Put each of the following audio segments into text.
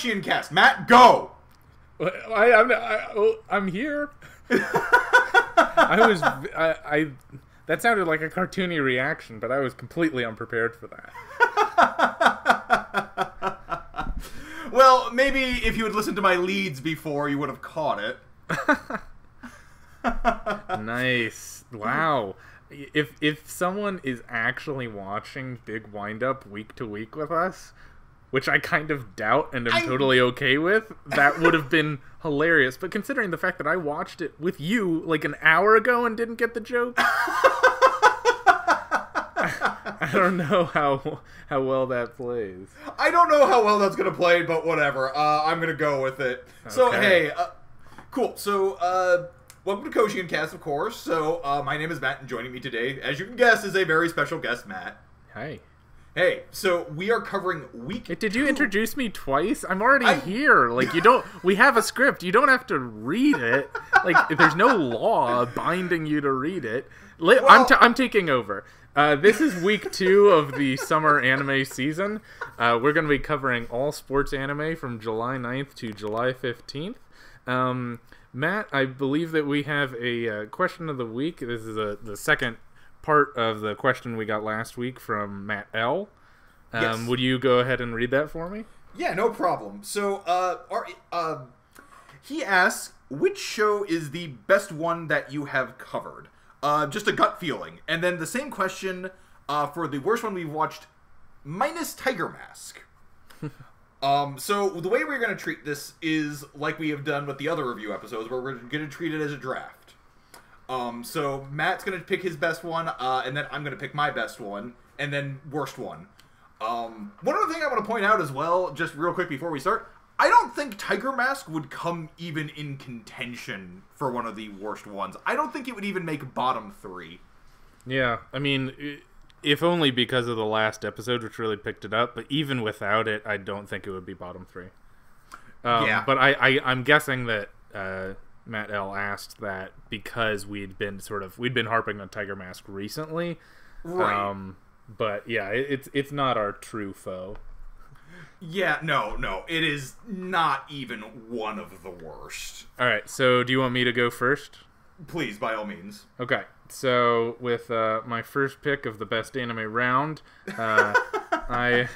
KoshienCast. Matt, go! I'm here. That sounded like a cartoony reaction, but I was completely unprepared for that. Well, maybe if you had listened to my leads before, you would have caught it. Nice. Wow. If someone is actually watching Big Wind Up week to week with us, which I kind of doubt and am totally okay with, that would have been hilarious. But considering the fact that I watched it with you like an hour ago and didn't get the joke, I don't know how well that plays. I don't know how well that's going to play, but whatever. I'm going to go with it. Okay. So, hey, cool. So, welcome to KoshienCast, of course. So, my name is Matt, and joining me today, as you can guess, is a very special guest, Matt. Hi. Hey, so we are covering week 2. Did you introduce me twice? I'm already here. Like, we have a script. You don't have to read it. Like, there's no law binding you to read it. Well, I'm taking over. This is week 2 of the summer anime season. We're going to be covering all sports anime from July 9th to July 15th. Matt, I believe that we have a question of the week. This is the second part of the question we got last week from Matt L. Yes. Would you go ahead and read that for me? Yeah, no problem. So, he asks, which show is the best one that you have covered? Just a gut feeling. And then the same question for the worst one we've watched, minus Tiger Mask. So the way we're going to treat this is like we have done with the other review episodes, where we're going to treat it as a draft. So Matt's going to pick his best one, and then I'm going to pick my best one, and then worst one. One other thing I want to point out as well, just real quick before we start, I don't think Tiger Mask would come even in contention for one of the worst ones. I don't think it would even make bottom 3. Yeah, I mean, if only because of the last episode, which really picked it up, but even without it, I don't think it would be bottom 3. Yeah. But I'm guessing that Matt L asked that because we'd been harping on Tiger Mask recently. Right. But yeah, it's not our true foe. Yeah, no, it is not even one of the worst. Alright, so do you want me to go first? Please, by all means. Okay, so with my first pick of the best anime round, I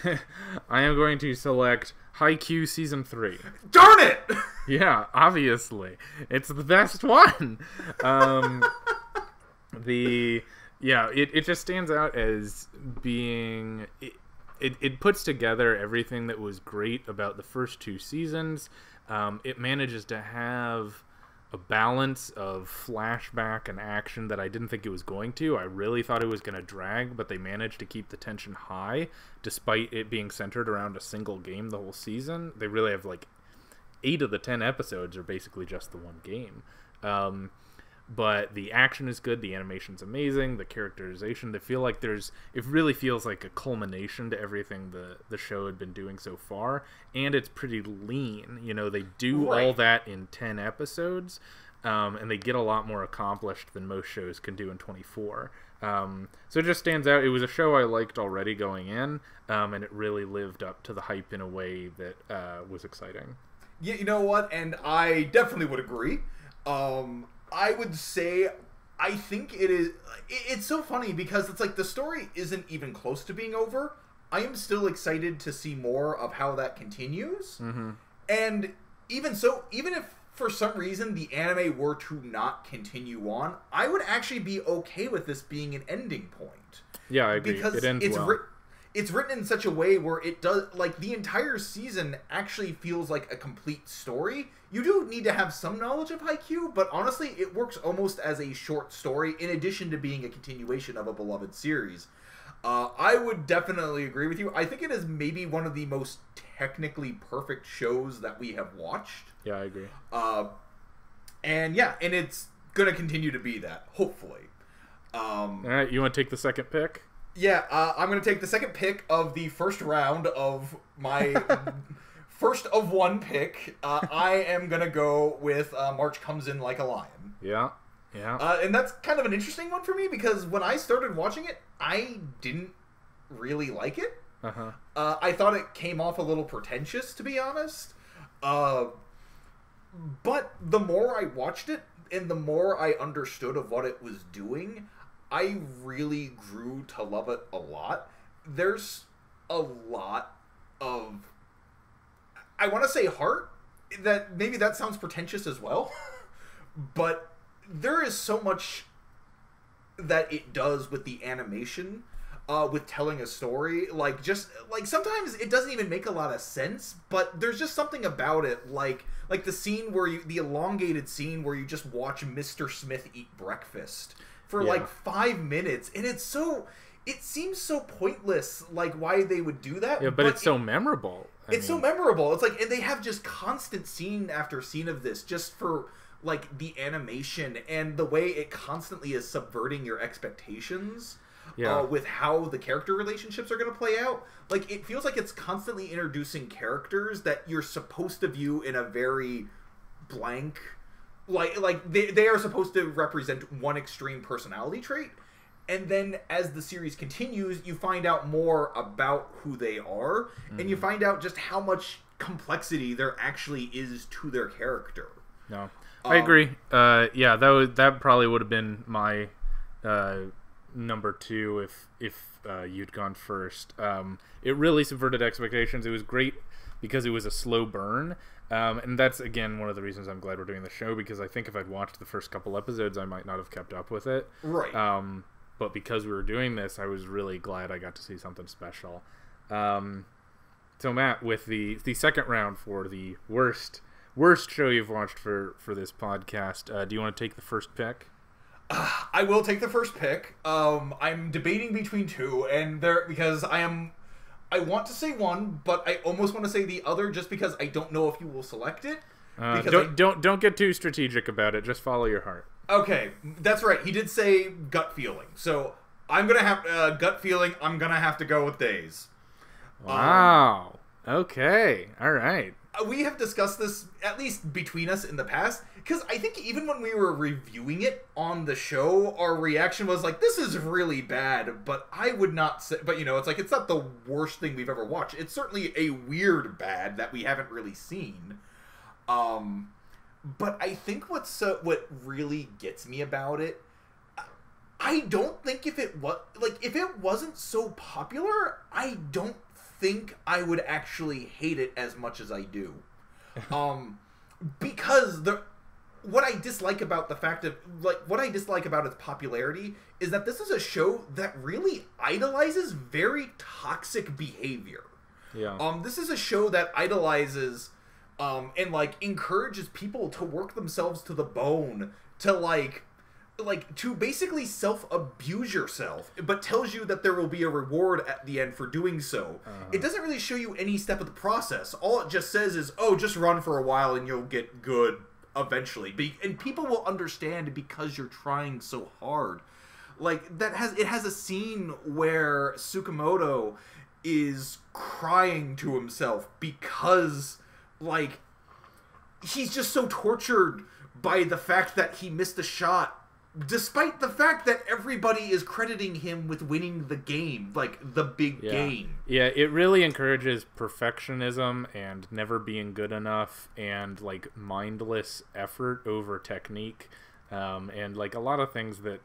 am going to select Haikyuu Season 3. Darn it! Yeah, obviously. It's the best one! It just stands out as being... It puts together everything that was great about the first 2 seasons. It manages to have a balance of flashback and action that I didn't think it was going to. I really thought it was going to drag, but they managed to keep the tension high, despite it being centered around a single game the whole season. They really have, 8 of the 10 episodes are basically just the one game. But the action is good, the animation's amazing, the characterization, it really feels like a culmination to everything the show had been doing so far, and it's pretty lean. They do all that in 10 episodes, and they get a lot more accomplished than most shows can do in 24. So it just stands out. It was a show I liked already going in, and it really lived up to the hype in a way that was exciting. Yeah, you know what? And I definitely would agree. I would say, I think it is... It's so funny because it's like the story isn't even close to being over. I am still excited to see more of how that continues. Mm-hmm. And even so, even if for some reason the anime were to not continue on, I would actually be okay with this being an ending point. Yeah, I agree. Because it ends well. It's written in such a way where it does, the entire season actually feels like a complete story. You do need to have some knowledge of Haikyuu, but honestly, it works almost as a short story in addition to being a continuation of a beloved series. I would definitely agree with you. I think it is maybe one of the most technically perfect shows that we have watched. Yeah, I agree. And it's going to continue to be that, hopefully. All right, you want to take the second pick? Yeah, I'm going to take the second pick of the first round of my first of one pick. I am going to go with March Comes In Like a Lion. Yeah. And that's kind of an interesting one for me because when I started watching it, I didn't really like it. I thought it came off a little pretentious, to be honest. But the more I watched it, and the more I understood of what it was doing, I really grew to love it a lot. There's a lot of, I want to say heart, that maybe that sounds pretentious as well, but there is so much that it does with the animation, with telling a story. Like, just, like, sometimes it doesn't even make a lot of sense, but there's just something about it, like the scene where the elongated scene where you just watch Mr. Smith eat breakfast for like 5 minutes, and it seems so pointless, like, why they would do that. Yeah, but it's so memorable. So memorable. It's like, and they have just constant scene after scene of this, just for, like, the animation and the way it constantly is subverting your expectations. With how the character relationships are going to play out. Like, it feels like it's constantly introducing characters that you're supposed to view in a very blank... Like they are supposed to represent one extreme personality trait. And then as the series continues, you find out more about who they are. And you find out just how much complexity there actually is to their character. No, I agree. That probably would have been my... number 2 if you'd gone first. It really subverted expectations. It was great because it was a slow burn, and that's again one of the reasons I'm glad we're doing the show, because I think if I'd watched the first couple episodes I might not have kept up with it, right. But because we were doing this, I was really glad I got to see something special. So Matt, with the second round for the worst show you've watched for this podcast, do you want to take the first pick? I will take the first pick. I'm debating between two, and because I want to say one, but I almost want to say the other, just because I don't know if you will select it. Don't get too strategic about it. Just follow your heart. Okay, that's right. He did say gut feeling, so I'm gonna have gut feeling. I'm gonna have to go with Days. Wow. Okay. All right. We have discussed this, at least between us, in the past, because I think even when we were reviewing it on the show, our reaction was like, this is really bad, but I would not say, but it's like, it's not the worst thing we've ever watched. It's certainly a weird bad that we haven't really seen. But I think what really gets me about it, I don't think if it wasn't so popular, I don't think I would actually hate it as much as I do. Because what I dislike about its popularity is that this is a show that really idolizes very toxic behavior. Yeah. This is a show that idolizes and encourages people to work themselves to the bone, to to basically self-abuse yourself, but tells you that there will be a reward at the end for doing so. It doesn't really show you any step of the process. All it just says is, oh, just run for a while and you'll get good eventually. And people will understand because you're trying so hard. It has a scene where Tsukamoto is crying to himself because, he's just so tortured by the fact that he missed a shot, despite the fact that everybody is crediting him with winning the game, the big game. Yeah, it really encourages perfectionism and never being good enough and, mindless effort over technique, and, a lot of things that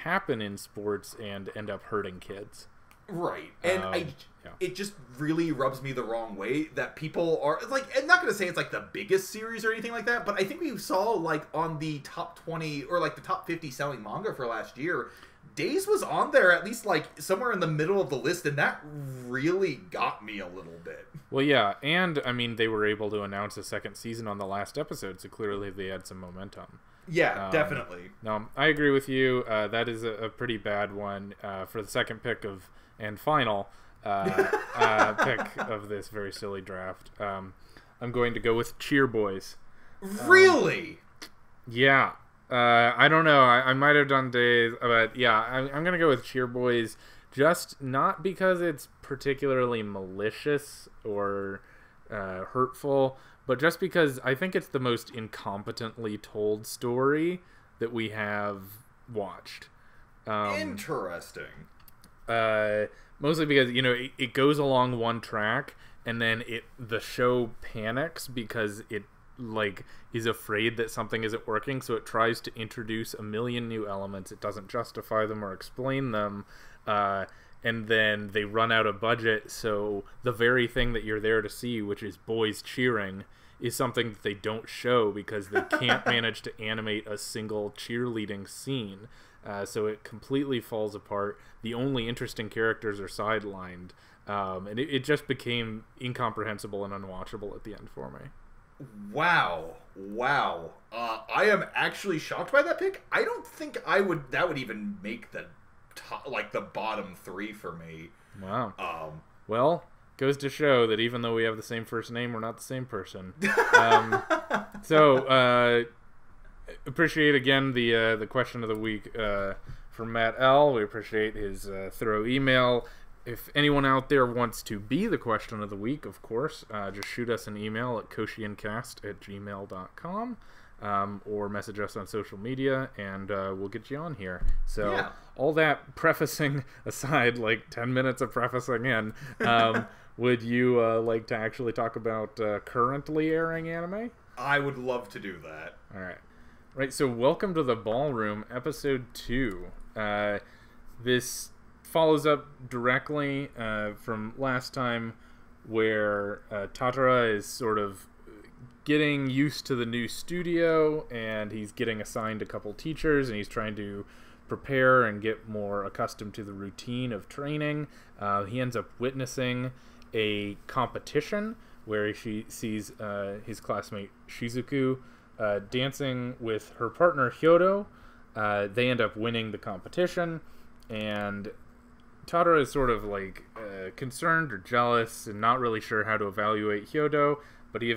happen in sports and end up hurting kids. Right, and it just really rubs me the wrong way that people are, I'm not going to say it's, the biggest series or anything like that, but I think we saw, on the top 20, or, the top 50 selling manga for last year, Days was on there, at least, somewhere in the middle of the list, and that really got me a little bit. Well, yeah, and, they were able to announce a second season on the last episode, so clearly they had some momentum. Yeah, definitely. No, I agree with you. That is a pretty bad one for the second pick and final pick of this very silly draft. I'm going to go with Cheer Boys. Really? Yeah. I don't know. I might have done Days, but yeah, I'm going to go with Cheer Boys, just not because it's particularly malicious or hurtful, but just because I think it's the most incompetently told story that we have watched. Interesting. Mostly because, it goes along one track, and then the show panics because it like is afraid that something isn't working, so it tries to introduce a million new elements. It doesn't justify them or explain them, and then they run out of budget, so the very thing that you're there to see, which is boys cheering, is something that they don't show because they can't manage to animate a single cheerleading scene. So it completely falls apart. The only interesting characters are sidelined, and it just became incomprehensible and unwatchable at the end for me. Wow. I am actually shocked by that pick. I don't think that would even make the top, like the bottom 3 for me. Wow. Well, goes to show that even though we have the same first name, we're not the same person. So appreciate again the question of the week from Matt L. We appreciate his thorough email. If anyone out there wants to be the question of the week, of course, just shoot us an email at KoshienCast@gmail.com, or message us on social media, and we'll get you on here. So yeah. All that prefacing aside, like 10 minutes of prefacing in, would you like to actually talk about currently airing anime? I would love to do that. All right. Right, so welcome to the Ballroom, episode 2. This follows up directly from last time, where Tatara is sort of getting used to the new studio, and he's getting assigned a couple teachers, and he's trying to prepare and get more accustomed to the routine of training. He ends up witnessing a competition where he sees his classmate Shizuku dancing with her partner Hyodo. They end up winning the competition, and Tatara is sort of like concerned or jealous and not really sure how to evaluate Hyodo, but he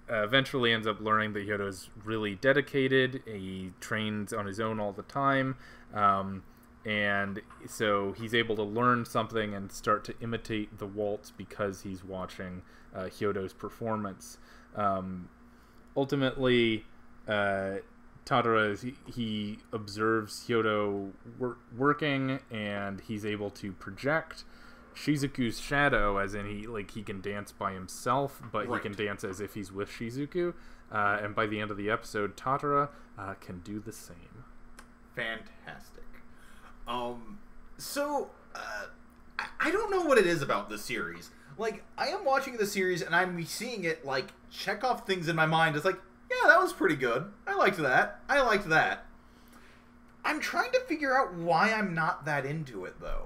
eventually ends up learning that Hyodo is really dedicated. He trains on his own all the time, and so he's able to learn something and start to imitate the waltz because he's watching Hyodo's performance. Ultimately, Tatara, he observes Hyodo working, and he's able to project Shizuku's shadow, as in he can dance by himself, but right. He can dance as if he's with Shizuku. And by the end of the episode, Tatara can do the same. Fantastic. So I don't know what it is about this series. Like, I am watching the series, and I'm seeing it, like, check off things in my mind. It's like, yeah, that was pretty good. I liked that. I'm trying to figure out why I'm not that into it, though.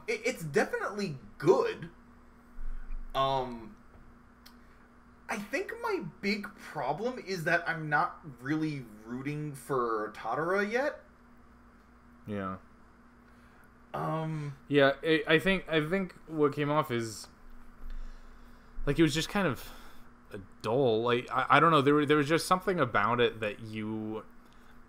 It's definitely good. I think my big problem is that I'm not really rooting for Tatara yet. Yeah. Yeah, I think what came off is, like, it was just kind of dull. Like, I don't know, there was just something about it that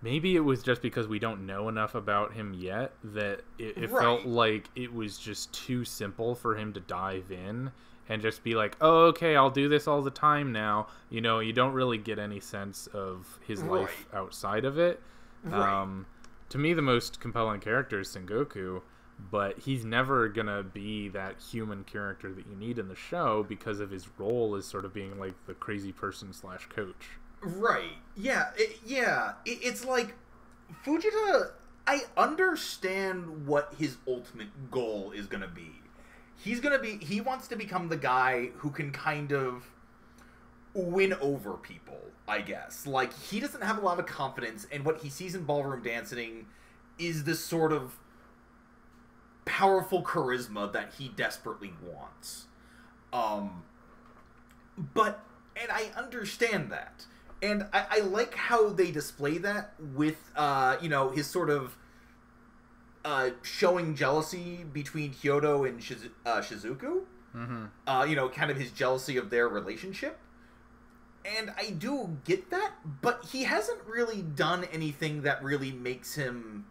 maybe it was just because we don't know enough about him yet, that it right. Felt like it was just too simple for him to dive in and just be like, oh, okay, I'll do this all the time now. You know, you don't really get any sense of his right. life outside of it. Right. To me, the most compelling character is Sengoku, but he's never gonna be that human character that you need in the show because of his role as sort of being like the crazy person / coach. Right. Yeah. It's like Fujita. I understand what his ultimate goal is gonna be. He wants to become the guy who can kind of win over people, I guess. Like, he doesn't have a lot of confidence, and what he sees in ballroom dancing is this sort of powerful charisma that he desperately wants. And I understand that. And I like how they display that with, his sort of showing jealousy between Hyodo and Shizuku. Mm-hmm. Kind of his jealousy of their relationship. And I do get that, but he hasn't really done anything that really makes him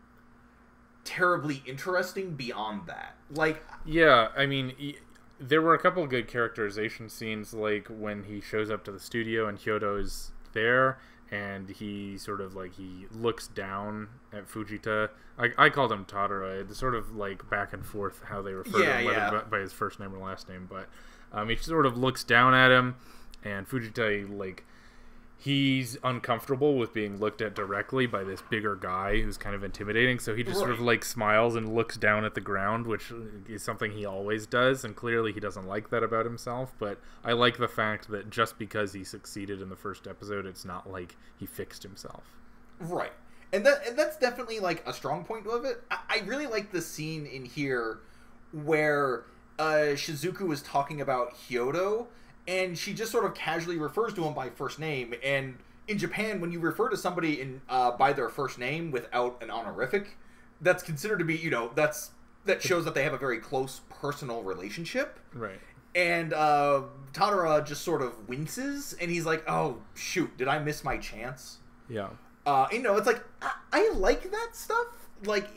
terribly interesting beyond that. Like, yeah, I mean, there were a couple of good characterization scenes, like when he shows up to the studio and Hyodo is there, and he sort of like he looks down at Fujita. I called him Tadara. It's sort of like back and forth how they refer to him, whether by his first name or last name. But he sort of looks down at him, and Fujita, like, he's uncomfortable with being looked at directly by this bigger guy who's kind of intimidating. So he just sort of like smiles and looks down at the ground, which is something he always does. And clearly he doesn't like that about himself. But I like the fact that just because he succeeded in the first episode, it's not like he fixed himself. Right. And that's definitely like a strong point of it. I really like the scene in here where Shizuku is talking about Hyodo, and she just sort of casually refers to him by first name. And in Japan, when you refer to somebody by their first name without an honorific, that's considered to be, that shows that they have a very close personal relationship. Right. And Tadara just sort of winces, and he's like, "Oh shoot, did I miss my chance?" Yeah. It's like, I like that stuff. Like,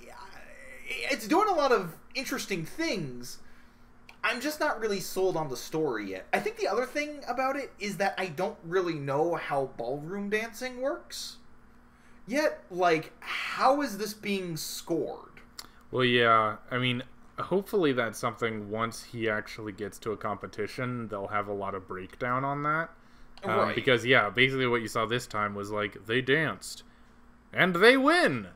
it's doing a lot of interesting things. I'm just not really sold on the story yet. I think the other thing about it is that I don't really know how ballroom dancing works yet. Like, how is this being scored? Well, yeah. I mean, hopefully that's something once he actually gets to a competition, they'll have a lot of breakdown on that. Right. Because, yeah, basically what you saw this time was, like, they danced. And they win!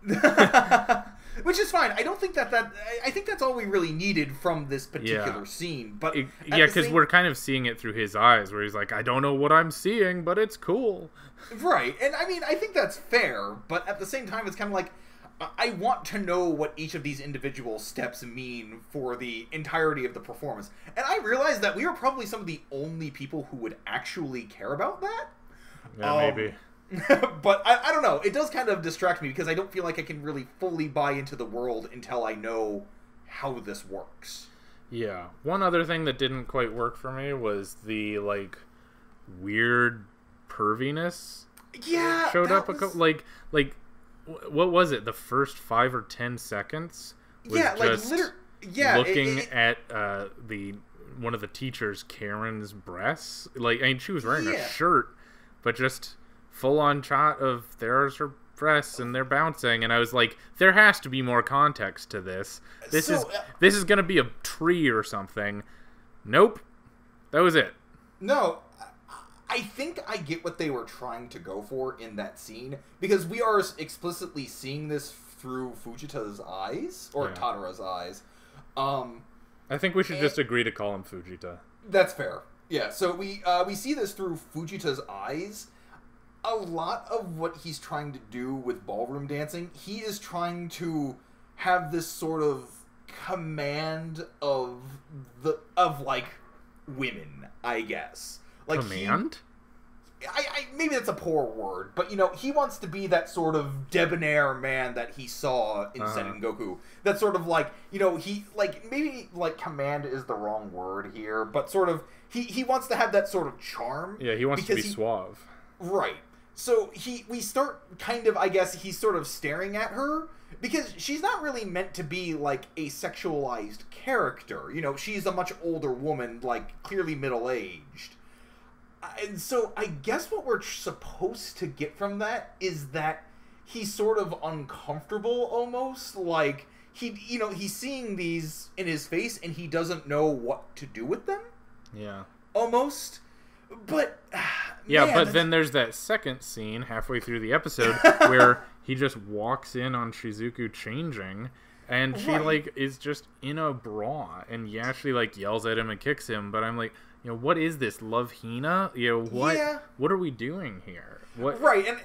Which is fine. I don't think I think that's all we really needed from this particular scene. But because we're kind of seeing it through his eyes, where he's like, I don't know what I'm seeing, but it's cool. Right. And, I mean, I think that's fair. But at the same time, it's kind of like, I want to know what each of these individual steps mean for the entirety of the performance. And I realized that we are probably some of the only people who would actually care about that. Yeah, maybe. But I don't know. It does kind of distract me because I don't feel like I can really fully buy into the world until I know how this works. Yeah. One other thing that didn't quite work for me was the, like, weird perviness. Yeah. Showed up like what was it? The first 5 or 10 seconds was looking at one of the teachers, Karen's breasts. Like, I mean, she was wearing a shirt, but just full-on shot of there's her breasts and they're bouncing, and I was like, there has to be more context to this. This is gonna be a tree or something. Nope, that was it. No. I think I get what they were trying to go for in that scene, because we are explicitly seeing this through Fujita's eyes, or Tadara's eyes. I think we should just agree to call him Fujita. That's fair. Yeah, so we see this through Fujita's eyes. A lot of what he's trying to do with ballroom dancing, he is trying to have this sort of command of like women, I guess. Like, command? Maybe that's a poor word, but, he wants to be that sort of debonair man that he saw in Sengoku. That sort of, like, he, like, maybe, like, command is the wrong word here, but sort of, he wants to have that sort of charm. Yeah, he wants to be suave. Right. So, we start kind of, I guess, he's sort of staring at her, because she's not really meant to be, like, a sexualized character. She's a much older woman, like, clearly middle-aged. And so I guess what we're supposed to get from that is that he's sort of uncomfortable almost. Like, he's seeing these in his face and he doesn't know what to do with them. Yeah. Almost. But, then there's that second scene halfway through the episode where he just walks in on Shizuku changing, and she, like, is just in a bra. And she, like, yells at him and kicks him, but I'm like, what is this, Love Hina? What are we doing here? What? Right, and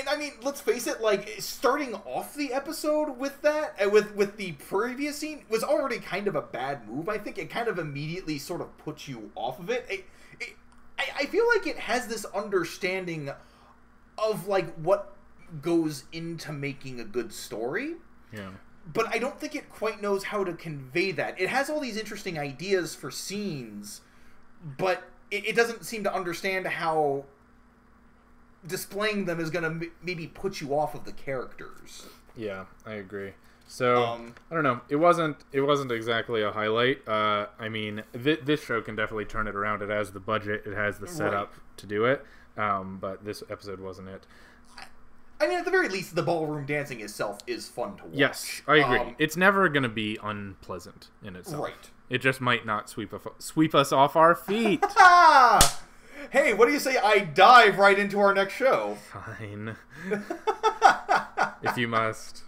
I mean, let's face it, like, starting off the episode with that, with the previous scene, was already kind of a bad move. I think it kind of immediately sort of puts you off of it. I feel like it has this understanding of, like, what goes into making a good story. Yeah. But I don't think it quite knows how to convey that. It has all these interesting ideas for scenes, but it doesn't seem to understand how displaying them is going to maybe put you off of the characters. Yeah, I agree. So, I don't know. It wasn't exactly a highlight. I mean, this show can definitely turn it around. It has the budget. It has the setup to do it. But this episode wasn't it. I mean, at the very least, the ballroom dancing itself is fun to watch. Yes, I agree. It's never going to be unpleasant in itself. Right. It just might not sweep us off our feet. Hey, what do you say I dive right into our next show? Fine. If you must.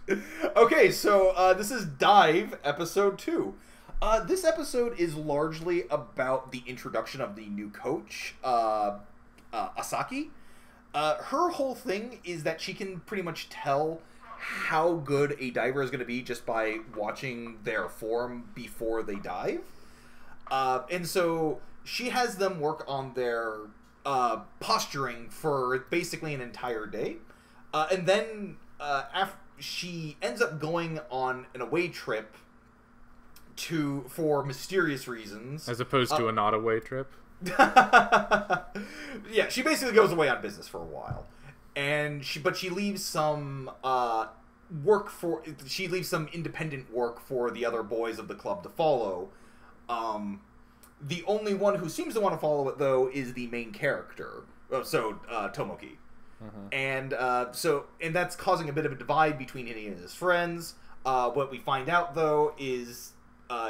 Okay, so this is Dive, Episode 2. This episode is largely about the introduction of the new coach, Asaki. Her whole thing is that she can pretty much tell how good a diver is going to be just by watching their form before they dive. And so she has them work on their posturing for basically an entire day. And then she ends up going on an away trip for mysterious reasons. As opposed to a not away trip? Yeah, she basically goes away on business for a while. And she leaves some she leaves some independent work for the other boys of the club to follow. The only one who seems to want to follow it, though, is the main character. Tomoki. Mm-hmm. And that's causing a bit of a divide between he and his friends. What we find out, though, is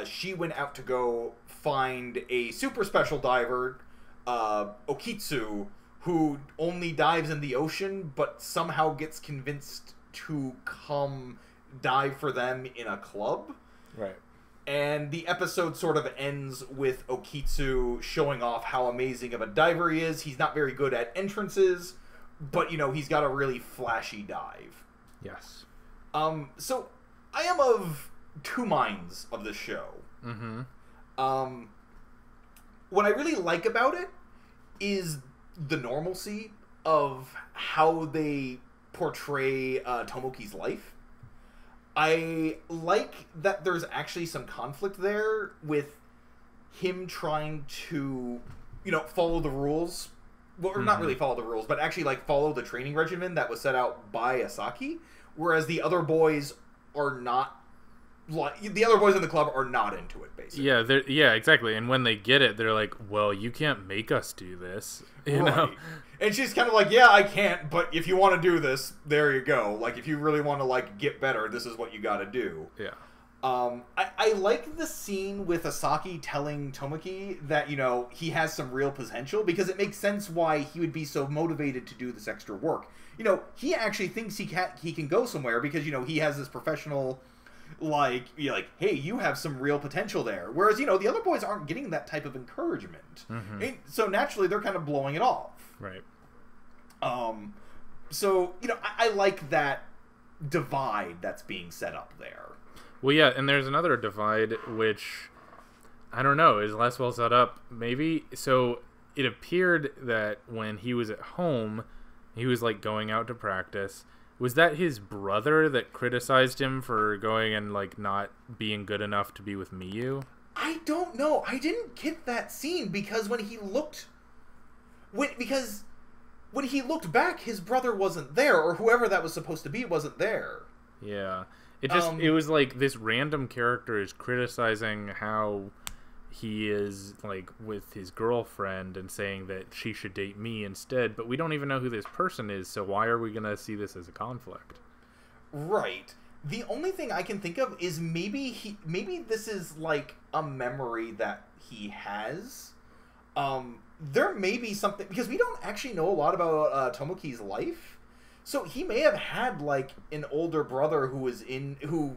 she went out to go find a super special diver, Okitsu, who only dives in the ocean, but somehow gets convinced to come dive for them in a club. Right. And the episode sort of ends with Okitsu showing off how amazing of a diver he is. He's not very good at entrances, but, he's got a really flashy dive. Yes. So, I am of two minds of this show. Mm-hmm. What I really like about it is the normalcy of how they portray Tomoki's life. I like that there's actually some conflict there with him trying to, follow the rules. Well, or not really follow the rules, but actually, follow the training regimen that was set out by Asaki, whereas the other boys are not. The other boys in the club are not into it, basically. Yeah, exactly. And when they get it, they're like, well, you can't make us do this. You know? And she's kind of like, yeah, I can't, but if you want to do this, there you go. If you really want to, get better, this is what you got to do. Yeah. I like the scene with Asaki telling Tomoki that, he has some real potential, because it makes sense why he would be so motivated to do this extra work. He actually thinks he can go somewhere because, he has this professional... hey, you have some real potential there. Whereas, the other boys aren't getting that type of encouragement. Mm-hmm. And so naturally, they're kind of blowing it off. Right. So, I like that divide that's being set up there. Well, yeah, and there's another divide, which, I don't know, is less well set up, maybe. So, it appeared that when he was at home, he was, going out to practice. Was that his brother that criticized him for going and, not being good enough to be with Miyu? I don't know. I didn't get that scene because when he looked back, his brother wasn't there, or whoever that was supposed to be wasn't there. Yeah. It was this random character is criticizing how he is, with his girlfriend and saying that she should date me instead, but we don't even know who this person is, so why are we going to see this as a conflict? Right. The only thing I can think of is maybe this is, a memory that he has. There may be something... Because we don't actually know a lot about Tomoki's life. So he may have had, an older brother who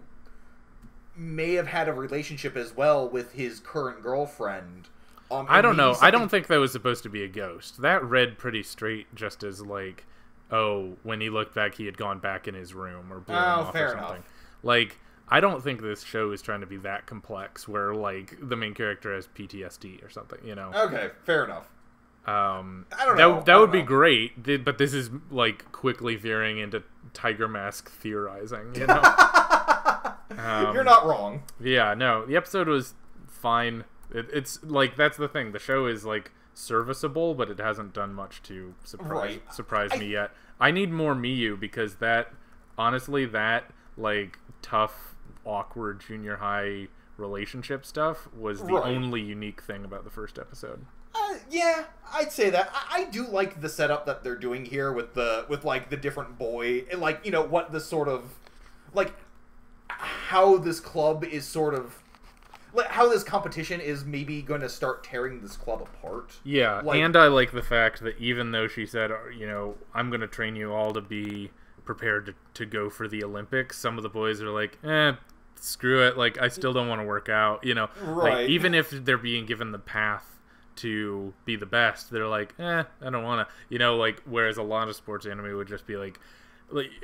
may have had a relationship as well with his current girlfriend. I don't know. I don't think that was supposed to be a ghost. That read pretty straight, just as when he looked back, he had gone back in his room or blew him off or something. Enough. I don't think this show is trying to be that complex, where the main character has PTSD or something. Okay, fair enough. I don't know. That would be great, but this is quickly veering into Tiger Mask theorizing. You're not wrong. Yeah, no, the episode was fine. It's that's the thing. The show is serviceable, but it hasn't done much to surprise me yet. I need more Miyu because honestly, tough, awkward junior high relationship stuff was the only unique thing about the first episode. Yeah, I'd say that. I do like the setup that they're doing here with like the different boy, and like, you know, what the sort of like how this club is sort of like how this competition is maybe going to start tearing this club apart. Yeah, like, and I like the fact that even though she said, you know, I'm going to train you all to be prepared to go for the Olympics, some of the boys are like, screw it, like, I still don't want to work out, you know. right. Like, even if they're being given the path to be the best, they're like, I don't want to, you know, like, whereas a lot of sports anime would just be like,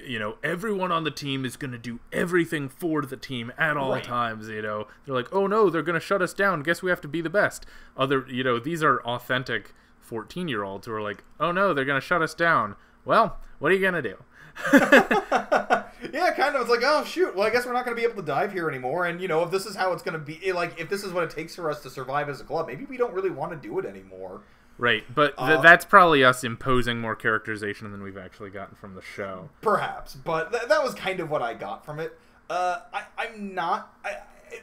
you know, everyone on the team is going to do everything for the team at all times, you know. They're like, oh no, they're going to shut us down. Guess we have to be the best. You know, these are authentic 14-year-olds who are like, oh no, they're going to shut us down. Well, what are you going to do? Yeah, kind of. It's like, oh shoot, well, I guess we're not going to be able to dive here anymore. And, you know, if this is how it's going to be, like, if this is what it takes for us to survive as a club, maybe we don't really want to do it anymore. Right, but that's probably us imposing more characterization than we've actually gotten from the show. Perhaps, but that was kind of what I got from it. I'm not...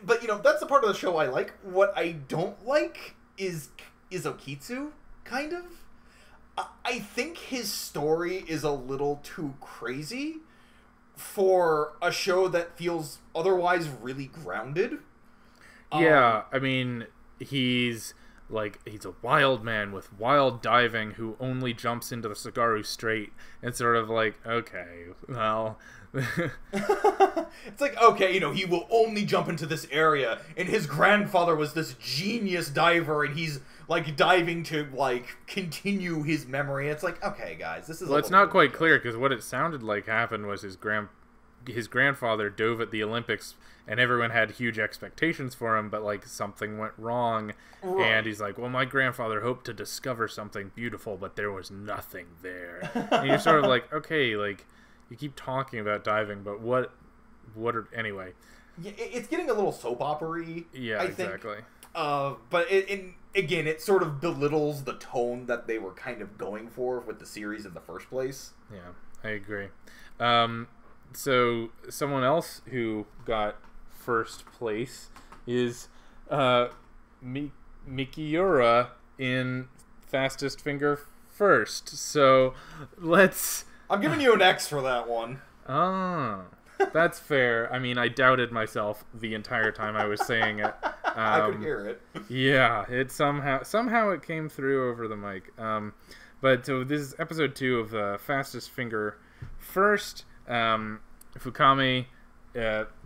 but, you know, that's the part of the show I like. What I don't like is Okitsu, kind of. I think his story is a little too crazy for a show that feels otherwise really grounded. Yeah, I mean, he's a wild man with wild diving who only jumps into the Sagaru Strait, and sort of like, okay, well... It's like, okay, you know, he will only jump into this area, and his grandfather was this genius diver, and he's, like, diving to, like, continue his memory. It's like, okay, guys, this is... Well, it's not quite clear, because what it sounded like happened was his grandfather dove at the Olympics, and everyone had huge expectations for him, but, like, something went wrong, and he's like, well, my grandfather hoped to discover something beautiful, but there was nothing there. And you're sort of like, okay, like, you keep talking about diving, but what are... Anyway. Yeah, it's getting a little soap opera-y, yeah, I exactly. think. But again, it sort of belittles the tone that they were kind of going for with the series in the first place. Yeah, I agree. So, someone else who got first place is Mikiura in Fastest Finger First. So, let's... I'm giving you an X for that one. Oh, that's fair. I mean, I doubted myself the entire time I was saying it. I could hear it. Yeah, it somehow it came through over the mic. But so this is episode 2 of Fastest Finger First. Fukami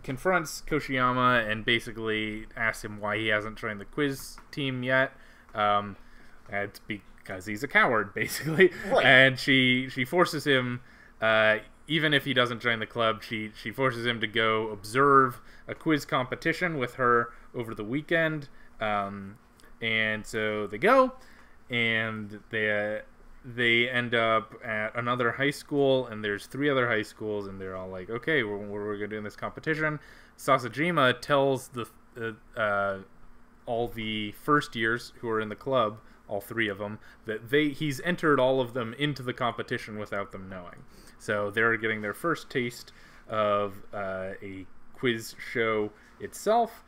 confronts Koshiyama and basically asks him why he hasn't joined the quiz team yet. It's because he's a coward, basically. Right. And she forces him, even if he doesn't join the club, she forces him to go observe a quiz competition with her over the weekend. And so they go, and they end up at another high school, and there's 3 other high schools, and they're all like, okay, we're going to do in this competition. Sasajima tells all the first years who are in the club, all 3 of them, that he's entered all of them into the competition without them knowing. So they're getting their first taste of a quiz show itself.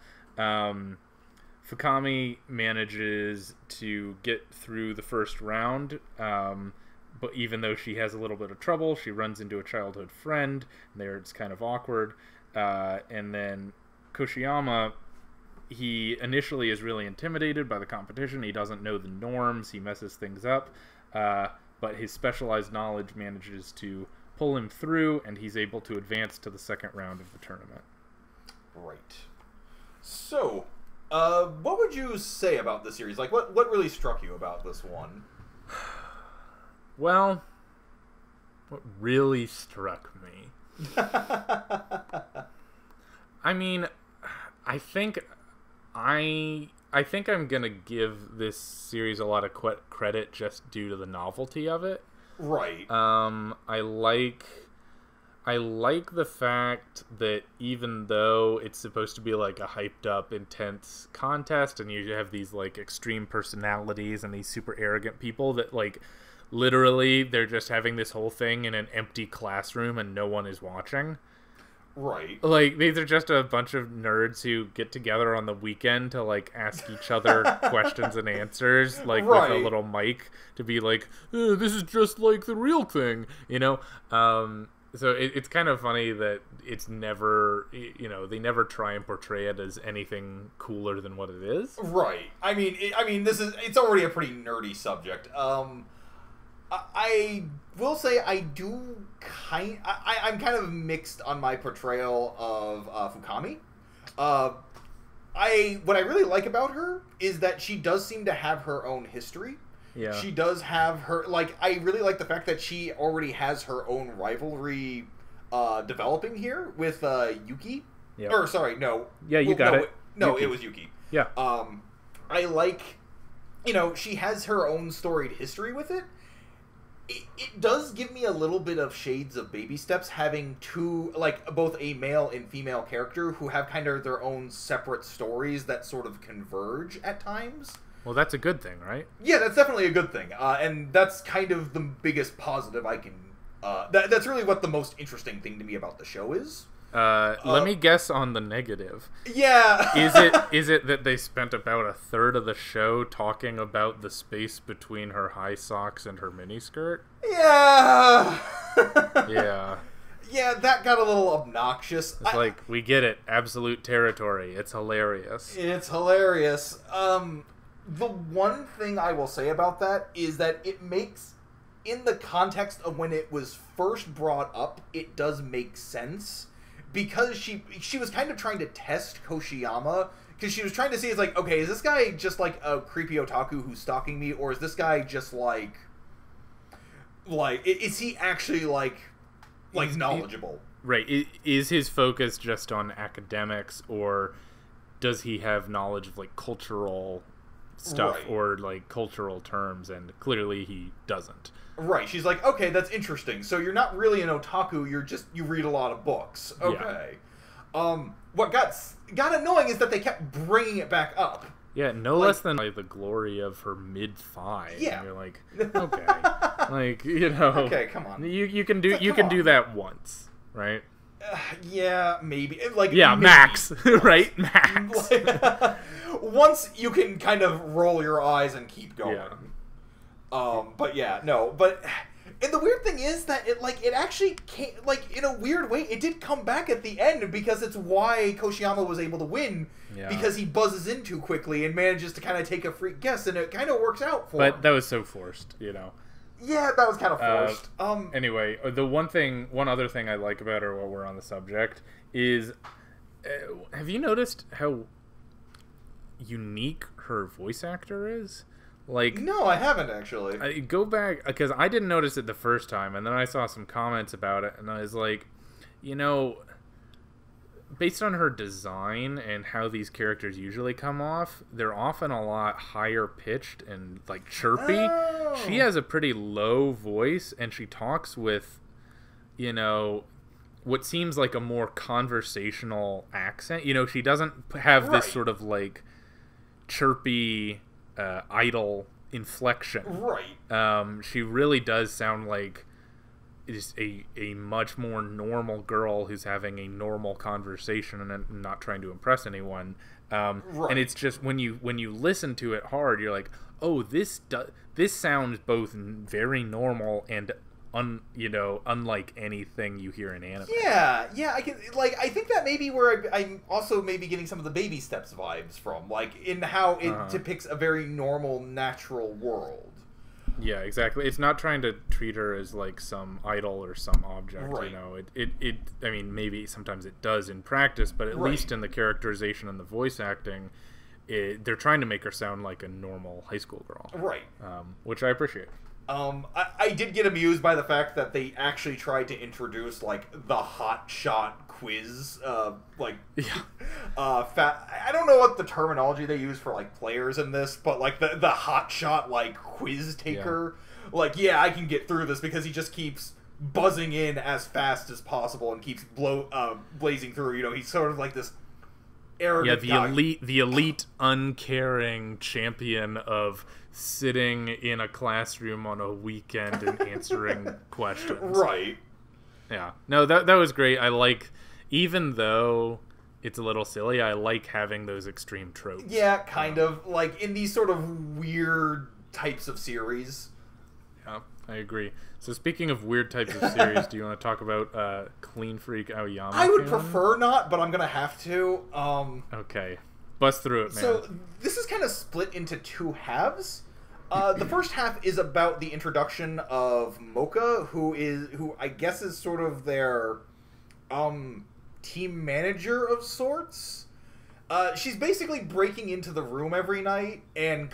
Fukami manages to get through the first round, but even though she has a little bit of trouble, she runs into a childhood friend. There it's kind of awkward. And then Koshiyama, he initially is really intimidated by the competition. He doesn't know the norms. He messes things up. But his specialized knowledge manages to pull him through, and he's able to advance to the second round of the tournament. Right. So... what would you say about this series? Like, what really struck you about this one? Well, what really struck me... I mean, I think I'm gonna give this series a lot of credit just due to the novelty of it. Right. I like the fact that even though it's supposed to be like a hyped up, intense contest, and you have these like extreme personalities and these super arrogant people that like literally they're just having this whole thing in an empty classroom and no one is watching. Right. Like, these are just a bunch of nerds who get together on the weekend to, like, ask each other questions and answers, like, with a little mic to be like, this is just like the real thing, you know? So it's kind of funny that it's never, you know, they never try and portray it as anything cooler than what it is. Right. I mean, it's already a pretty nerdy subject. I will say I'm kind of mixed on my portrayal of Fukami. What I really like about her is that she does seem to have her own history. Yeah. She does have her, like, I really like the fact that she already has her own rivalry developing here with Yuki. Yep. Or, sorry, no. Yeah, you got it. No, Yuki. it was Yuki. Yeah. I like, you know, she has her own storied history with it. It does give me a little bit of shades of Baby Steps, having two, like, both a male and female character who have kind of their own separate stories that sort of converge at times. Well, that's a good thing, right? Yeah, that's definitely a good thing. And that's kind of the biggest positive I can... that's really what the most interesting thing to me about the show is. Let me guess on the negative. Yeah. Is it that they spent about a third of the show talking about the space between her high socks and her miniskirt? Yeah. Yeah. Yeah, that got a little obnoxious. It's like, we get it. Absolute territory. It's hilarious. It's hilarious. The one thing I will say about that is that it makes, in the context of when it was first brought up, it does make sense. Because she was kind of trying to test Koshiyama, because she was trying to see, it's like, okay, is this guy just like a creepy otaku who's stalking me, or is this guy just like is he actually like knowledgeable? Right. Is his focus just on academics, or does he have knowledge of like cultural stuff or like cultural terms? And clearly he doesn't. Right, she's like, okay, that's interesting. So you're not really an otaku, you read a lot of books. Okay. Yeah. What got annoying is that they kept bringing it back up. Yeah, no less than like the glory of her mid-thigh. Yeah. And you're like, okay. Like, you know. Okay, come on. You can do that once, right? Yeah, maybe. Like, yeah, maybe. max. Right? Max. Once you can kind of roll your eyes and keep going. Yeah. But yeah, no, but, and the weird thing is that it actually came, like, in a weird way, it did come back at the end, because it's why Koshiyama was able to win, because he buzzes in too quickly and manages to kind of take a free guess, and it kind of works out for him. But that was so forced, you know. Yeah, that was kind of forced. Anyway, the one other thing I like about her while we're on the subject is, have you noticed how unique her voice actor is? Like, no, I haven't actually. I go back, because I didn't notice it the first time, and then I saw some comments about it, and I was like, you know, based on her design and how these characters usually come off, they're often a lot higher pitched and like chirpy. Oh. She has a pretty low voice, and she talks with, you know, what seems like a more conversational accent. You know, she doesn't have this sort of like chirpy idle inflection. Right. She really does sound like is a much more normal girl who's having a normal conversation and not trying to impress anyone. Right. And it's just when you listen to it hard, you're like, oh, this sounds both very normal and unlike anything you hear in anime. Yeah, I think that may be where I'm also maybe getting some of the Baby Steps vibes from, like, in how it depicts a very normal, natural world. Yeah, exactly. It's not trying to treat her as like some idol or some object, right. You know. It I mean, maybe sometimes it does in practice, but at least in the characterization and the voice acting, they're trying to make her sound like a normal high school girl. Right. Which I appreciate. I did get amused by the fact that they actually tried to introduce, like, the hot shot quiz, I don't know what the terminology they use for, like, players in this, but, like, the hot shot, like, quiz taker, like, I can get through this, because he just keeps buzzing in as fast as possible and keeps blazing through, you know, he's sort of like this arrogant guy. the elite uncaring champion of sitting in a classroom on a weekend and answering questions. Right. Yeah. No, that was great. I like, even though it's a little silly, I like having those extreme tropes. Yeah, kind of. Like, in these sort of weird types of series. Yeah, I agree. So speaking of weird types of series, do you want to talk about Clean Freak Aoyama-Kun? I would prefer not, but I'm going to have to. Okay. Bust through it, man. So, this is kind of split into two halves. The first half is about the introduction of Mocha, who I guess is sort of their team manager of sorts. She's basically breaking into the room every night and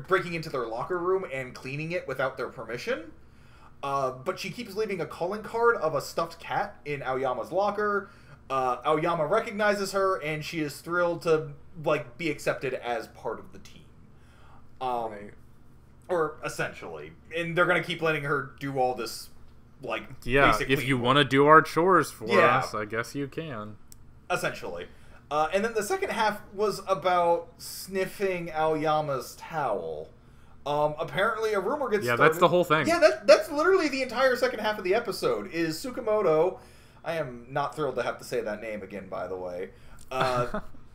breaking into their locker room and cleaning it without their permission. But she keeps leaving a calling card of a stuffed cat in Aoyama's locker. Aoyama recognizes her, and she is thrilled to be accepted as part of the team. Right. Or essentially, and they're gonna keep letting her do all this, yeah. If you want to do our chores for us, I guess you can. Essentially, and then the second half was about sniffing Aoyama's towel. Apparently, a rumor gets started. That's the whole thing. Yeah, that's literally the entire second half of the episode. Is Tsukamoto? I am not thrilled to have to say that name again, by the way.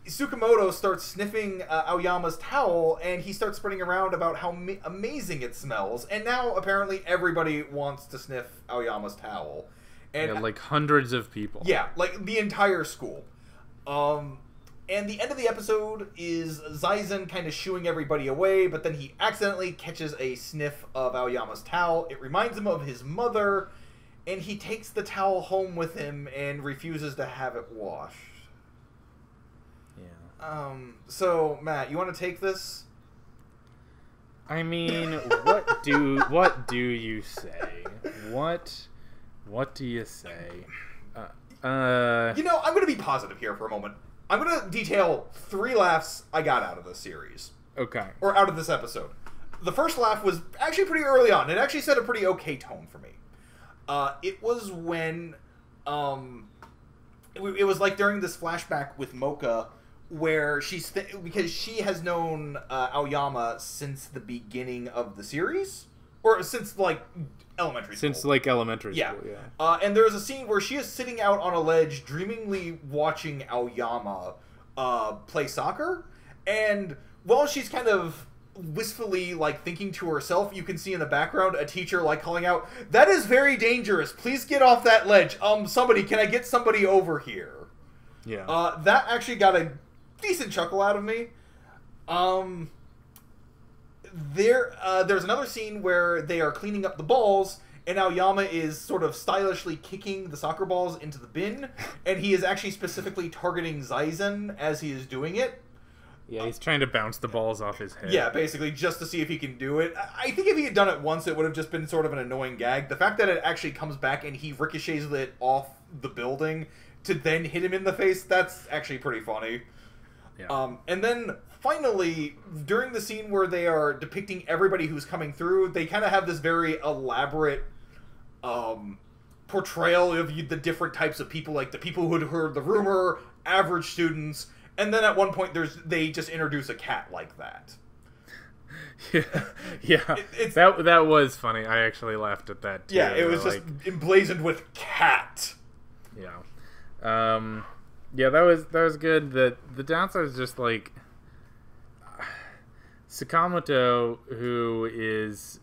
Tsukamoto starts sniffing Aoyama's towel, and he starts spreading around about how amazing it smells. And now, apparently, everybody wants to sniff Aoyama's towel. And hundreds of people. Yeah, the entire school. And the end of the episode is Zaizen kind of shooing everybody away, but then he accidentally catches a sniff of Aoyama's towel. It reminds him of his mother, and he takes the towel home with him and refuses to have it washed. Yeah. So, Matt, you want to take this? I mean, what do you say? What do you say? I'm going to be positive here for a moment. I'm going to detail 3 laughs I got out of this series. Okay. Or out of this episode. The first laugh was actually pretty early on. It actually set a pretty okay tone for me. It was when, it was during this flashback with Mocha, where because she has known Aoyama since the beginning of the series, or since elementary school. Since elementary school, yeah. And there's a scene where she is sitting out on a ledge, dreamingly watching Aoyama play soccer, and while she's kind of wistfully thinking to herself, you can see in the background a teacher calling out, "That is very dangerous, please get off that ledge, somebody, can I get somebody over here?" Yeah. That actually got a decent chuckle out of me. There's another scene where they are cleaning up the balls, and Aoyama is sort of stylishly kicking the soccer balls into the bin, and he is actually specifically targeting Zaizen as he is doing it. Yeah, he's trying to bounce the balls off his head. Yeah, basically, just to see if he can do it. I think if he had done it once, it would have just been sort of an annoying gag. The fact that it actually comes back and he ricochets it off the building to then hit him in the face, that's actually pretty funny. Yeah. And then, finally, during the scene where they are depicting everybody who's coming through, they kind of have this very elaborate portrayal of the different types of people, the people who had heard the rumor, average students, and then at one point they just introduce a cat like that. Yeah. That was funny. I actually laughed at that too. Yeah, it was just emblazoned with cat. Yeah. Yeah, that was good. The downside is just Sakamoto, who is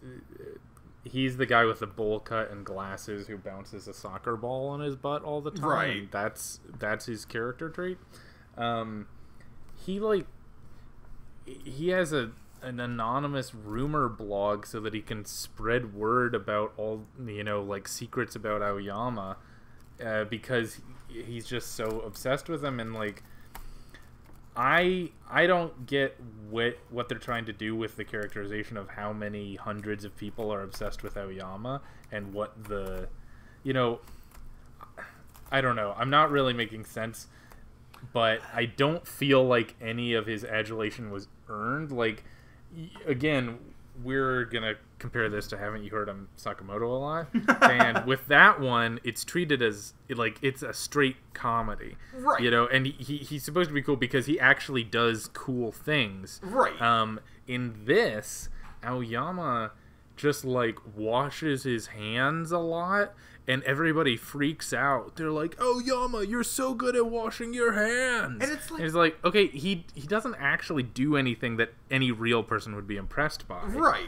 he's the guy with the bowl cut and glasses who bounces a soccer ball on his butt all the time. Right. And that's his character trait. He has an anonymous rumor blog so that he can spread word about all secrets about Aoyama, because he's just so obsessed with him, and I don't get what they're trying to do with the characterization of how many hundreds of people are obsessed with Aoyama, and what I don't know. I'm not really making sense, but I don't feel like any of his adulation was earned. Again, we're gonna compare this to Haven't You Heard I'm Sakamoto a lot? And with that one, it's treated as it's a straight comedy, right? And he's supposed to be cool because he actually does cool things, right? In this, Aoyama just washes his hands a lot, and everybody freaks out. They're like, "Oh, Yama, you're so good at washing your hands." And it's and like, okay, he doesn't actually do anything that any real person would be impressed by. Right.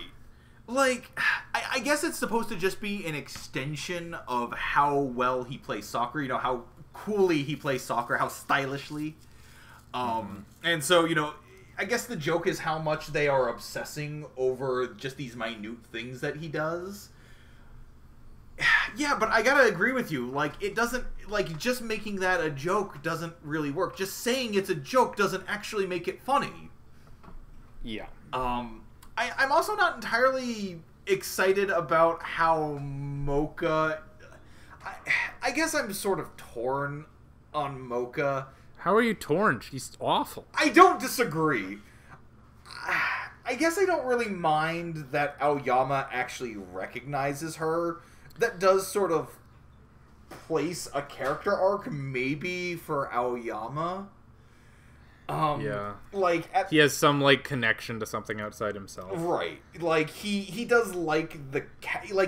Like, I guess it's supposed to just be an extension of how well he plays soccer, how coolly he plays soccer, how stylishly. And so, I guess the joke is how much they are obsessing over just these minute things that he does. Yeah, but I gotta agree with you. Like, it doesn't... Like, just making that a joke doesn't really work. Just saying it's a joke doesn't actually make it funny. Yeah. I'm also not entirely excited about how Mocha... I guess I'm sort of torn on Mocha. How are you torn? She's awful. I don't disagree. I guess I don't really mind that Aoyama actually recognizes her. That does sort of place a character arc, maybe, for Aoyama. Yeah. Like... he has some, like, connection to something outside himself. Right. Like, he does like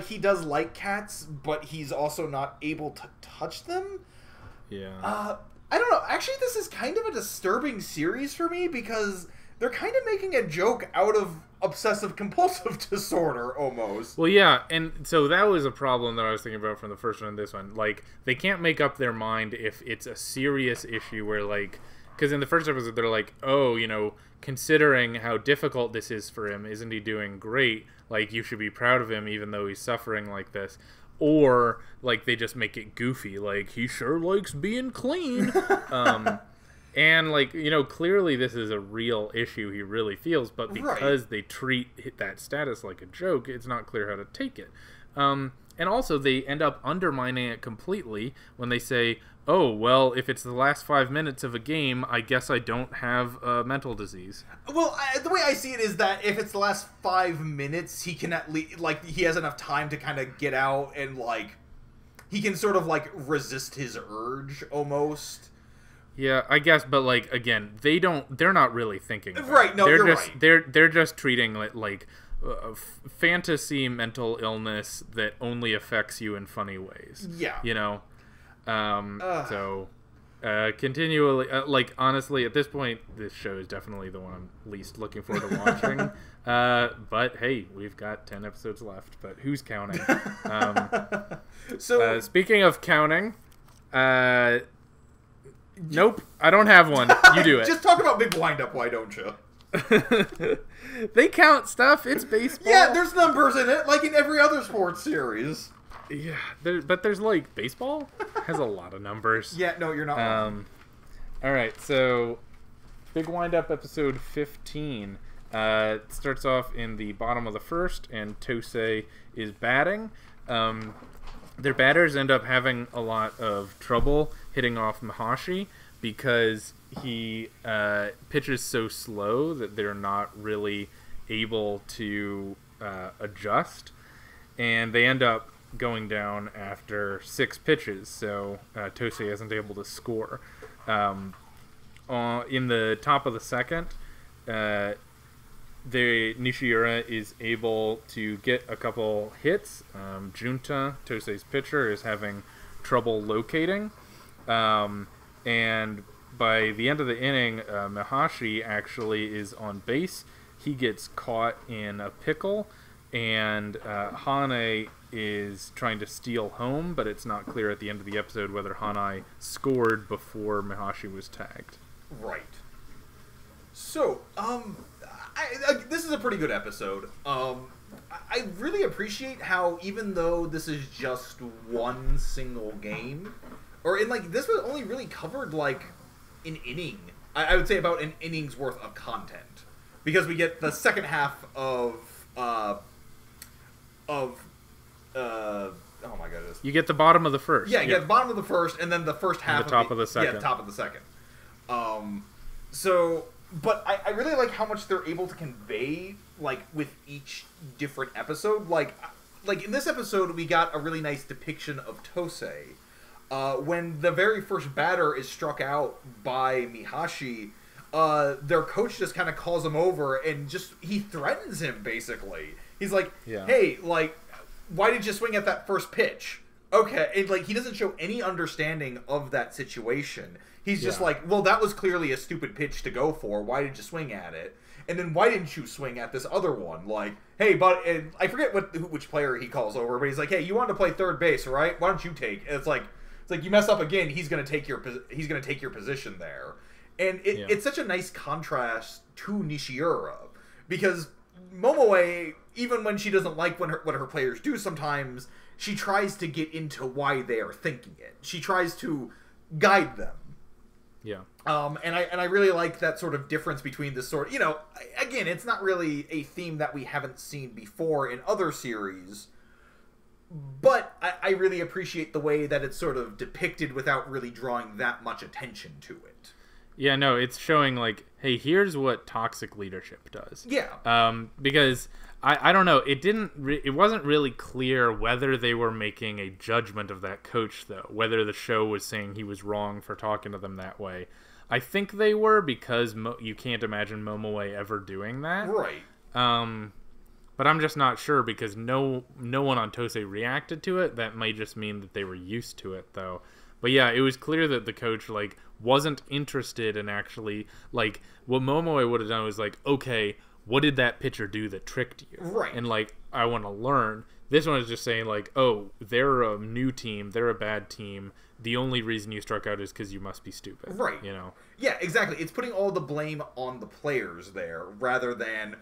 he does like cats, but he's also not able to touch them. Yeah. I don't know. Actually, this is kind of a disturbing series for me because they're kind of making a joke out of obsessive-compulsive disorder, almost. Well, yeah, and so that was a problem that I was thinking about from the first one and this one. Like, they can't make up their mind if it's a serious issue where, like... Because in the first episode, they're like, oh, considering how difficult this is for him, isn't he doing great? Like, you should be proud of him even though he's suffering like this. Or, like, they just make it goofy. Like, he sure likes being clean. And, like, clearly this is a real issue he really feels, but because they treat that status like a joke, it's not clear how to take it. And also, they end up undermining it completely when they say, oh, well, if it's the last 5 minutes of a game, I guess I don't have a mental disease. Well, the way I see it is that if it's the last 5 minutes, he can at least, like, he has enough time to kind of get out and, like, he can sort of, like, resist his urge, almost. Yeah, I guess, but, like, again, they're not really thinking about it. Right, no, you're right. They're just treating it like fantasy mental illness that only affects you in funny ways. Yeah. So continually, like, honestly, at this point, this show is definitely the one I'm least looking forward to watching. But hey, we've got 10 episodes left, but who's counting? So speaking of counting, nope, I don't have one. You do it. Just talk about Big Wind-Up, why don't you? They count stuff. It's baseball. Yeah, there's numbers in it, like in every other sports series. Yeah, but there's, like, baseball has a lot of numbers. Yeah, no, you're not wrong. All right, so Big Wind-Up episode 15 starts off in the bottom of the first, and Tosei is batting. Their batters end up having a lot of trouble hitting off Mahashi because he pitches so slow that they're not really able to adjust, and they end up going down after 6 pitches, so Tosei isn't able to score. In the top of the second, Nishiura is able to get a couple hits. Junta, Tosei's pitcher, is having trouble locating, and by the end of the inning, Mahashi actually is on base. He gets caught in a pickle, and Hane is trying to steal home, but it's not clear at the end of the episode whether Hanai scored before Mahashi was tagged. Right. So, this is a pretty good episode. I really appreciate how, even though this is just one single game, or in, like, this was only really covered, like, an inning. I would say about an inning's worth of content. Because we get the second half of oh my goodness. You get the bottom of the first. Yeah, you get the bottom of the first, and then the first half and the top of the second. Yeah, the top of the second. But I really like how much they're able to convey, like, with each different episode. Like in this episode, we got a really nice depiction of Tosei. When the very first batter is struck out by Mihashi, their coach just kind of calls him over and he threatens him, basically. He's like, hey, like, why did you swing at that first pitch? Okay, and like he doesn't show any understanding of that situation. He's just like, well, that was clearly a stupid pitch to go for. Why did you swing at it? And then why didn't you swing at this other one? Like, hey, but and I forget which player he calls over, but he's like, hey, you wanted to play third base, right? Why don't you take? And it's like you mess up again, he's gonna take your position there, and it's such a nice contrast to Nishiura because Momoe, even when she doesn't like what her players do, sometimes she tries to get into why they are thinking it. She tries to guide them. Yeah. And I really like that sort of difference between this sort. Again, it's not really a theme that we haven't seen before in other series, but I really appreciate the way that it's sort of depicted without really drawing that much attention to it. Yeah, no, it's showing like, hey, here's what toxic leadership does. Yeah. Because I don't know, it wasn't really clear whether they were making a judgment of that coach though, whether the show was saying he was wrong for talking to them that way. I think they were because you can't imagine Momoe ever doing that. Right. But I'm just not sure because no one on Tosei reacted to it. That might just mean that they were used to it though. But yeah, it was clear that the coach like wasn't interested in actually like what Momoe would have done was like, okay, what did that pitcher do that tricked you? Right. And like, I want to learn. This one is just saying like, oh, they're a new team, they're a bad team. The only reason you struck out is because you must be stupid. Right. Yeah, exactly. It's putting all the blame on the players there rather than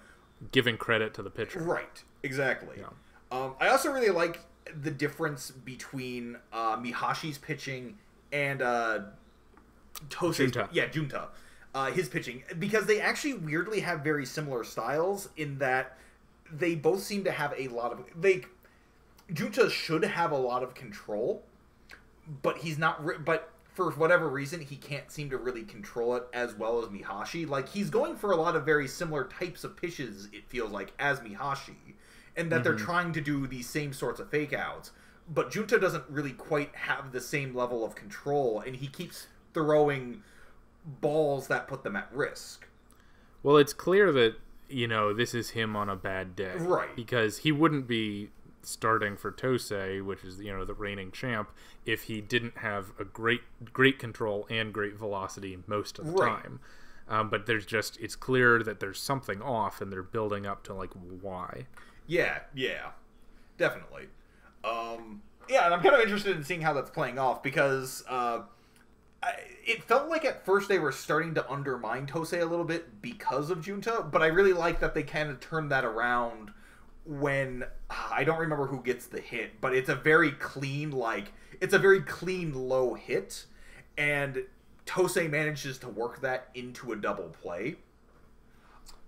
giving credit to the pitcher. Right. Exactly. Yeah. I also really like the difference between Mihashi's pitching and Tosei's Junta. His pitching, because they actually weirdly have very similar styles in that they both seem to have a lot of Junta should have a lot of control, but he's not. But for whatever reason, he can't seem to really control it as well as Mihashi. Like he's going for a lot of very similar types of pitches. It feels like as Mihashi, and that they're trying to do these same sorts of fake outs. But Junta doesn't really quite have the same level of control, and he keeps throwing balls that put them at risk. Well, it's clear that, this is him on a bad day. Right. Because he wouldn't be starting for Tosei, which is, the reigning champ, if he didn't have a great control and great velocity most of the time. But it's clear that there's something off, and they're building up to, like, why. Yeah, definitely. And I'm kind of interested in seeing how that's playing off, because it felt like at first they were starting to undermine Tosei a little bit because of Junta, but I really like that they kind of turned that around when I don't remember who gets the hit, but it's a very clean low hit, and Tosei manages to work that into a double play.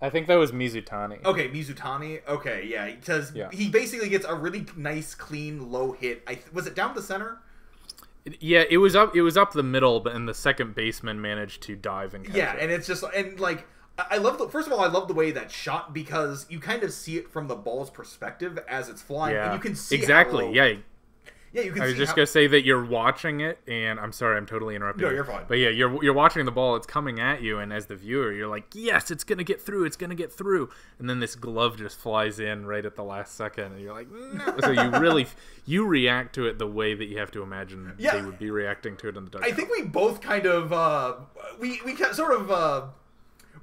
I think that was Mizutani. Okay, Mizutani. Okay, yeah, because he basically gets a really nice, clean, low hit. Was it down the center? Yeah, it was up the middle, but and the second baseman managed to dive and catch it. And it's just I love first of all, I love the way that's shot because you kind of see it from the ball's perspective as it's flying, and you can see exactly. You can. I was just gonna say that you're watching it, and I'm sorry, I'm totally interrupting. No, you're fine. But yeah, you're watching the ball. It's coming at you, and as the viewer, you're like, yes, it's gonna get through. It's gonna get through. And then this glove just flies in right at the last second, and you're like, no. So you really you react to it the way that you have to imagine they would be reacting to it in the dugout. I think we both kind of we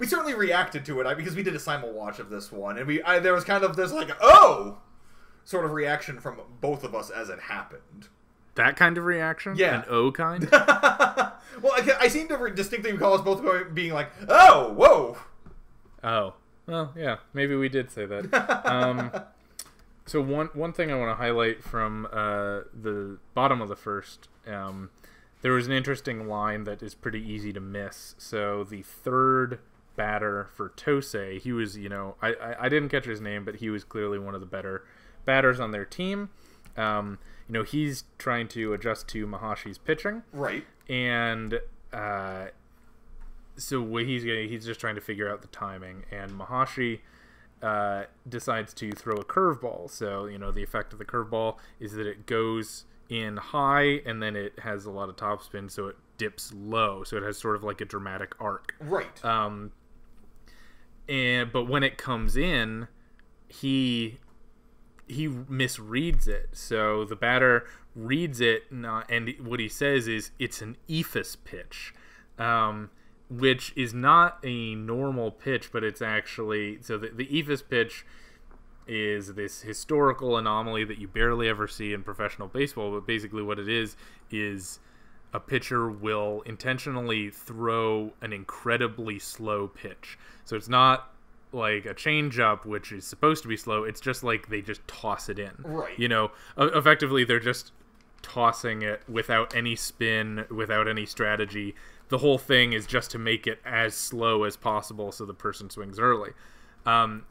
certainly reacted to it because we did a simul watch of this one, and there was kind of this like sort of reaction from both of us as it happened. That kind of reaction? Yeah. An O kind? Well, I seem to distinctly recall us both being like, oh, whoa. Oh. Well, yeah. Maybe we did say that. So one thing I want to highlight from the bottom of the first, there was an interesting line that is pretty easy to miss. So the third batter for Tosei, he was, I didn't catch his name, but he was clearly one of the better batters on their team. He's trying to adjust to Mahashi's pitching, right? And so he's just trying to figure out the timing. And Mahashi decides to throw a curveball. So the effect of the curveball is that it goes in high and then it has a lot of topspin, so it dips low. So it has sort of like a dramatic arc, right? But when it comes in, he he misreads it. So the batter reads it, and what he says is it's an ephus pitch, which is not a normal pitch, but it's actually... So the ephus pitch is this historical anomaly that you barely ever see in professional baseball, but basically what it is a pitcher will intentionally throw an incredibly slow pitch. So it's not like a changeup, which is supposed to be slow. It's just like they just toss it in. Right. Effectively, they're just tossing it without any spin, without any strategy. The whole thing is just to make it as slow as possible so the person swings early.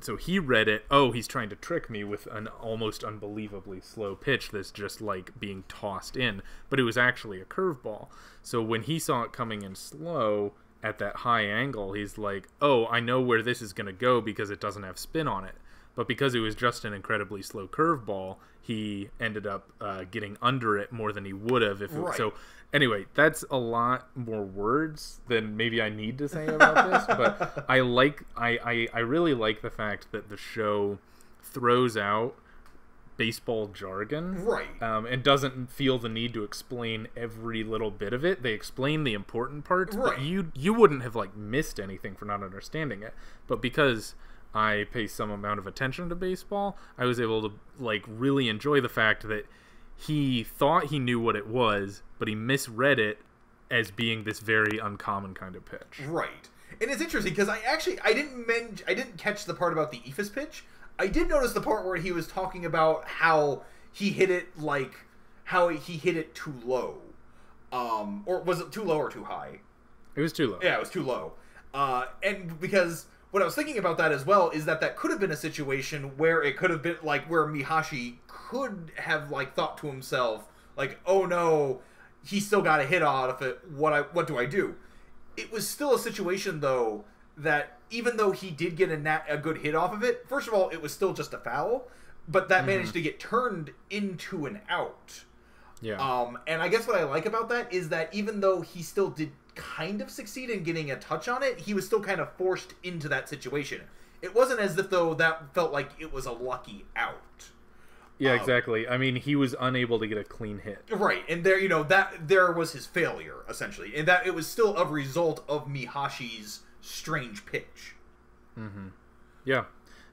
So he read it, he's trying to trick me with an almost unbelievably slow pitch that's just like being tossed in. But it was actually a curveball. So when he saw it coming in slow at that high angle, he's like, I know where this is going to go because it doesn't have spin on it. But because it was just an incredibly slow curveball, he ended up getting under it more than he would have if it was. So anyway, that's a lot more words than maybe I need to say about this, but I really like the fact that the show throws out baseball jargon, right? And doesn't feel the need to explain every little bit of it. They explain the important parts, right. But you wouldn't have like missed anything for not understanding it. But because I pay some amount of attention to baseball, I was able to like really enjoy the fact that he thought he knew what it was, but he misread it as being this very uncommon kind of pitch. Right. And it's interesting because I didn't catch the part about the ephus pitch. I did notice the part where he was talking about how he hit it too low. Or was it too low or too high? It was too low. Yeah, it was too low. And because what I was thinking about that as well is that could have been a situation where it could have been like where Mihashi could have like thought to himself like, oh no, he still got a hit out of it. What do I do? It was still a situation though that even though he did get a good hit off of it, first of all, it was still just a foul, but that managed to get turned into an out. Yeah. And I guess what I like about that is that even though he still did kind of succeed in getting a touch on it, he was still kind of forced into that situation. It wasn't as if though that felt like it was a lucky out. Yeah, exactly. I mean, he was unable to get a clean hit. Right, and there was his failure essentially, and that it was still a result of Mihashi's strange pitch. Mm-hmm. Yeah,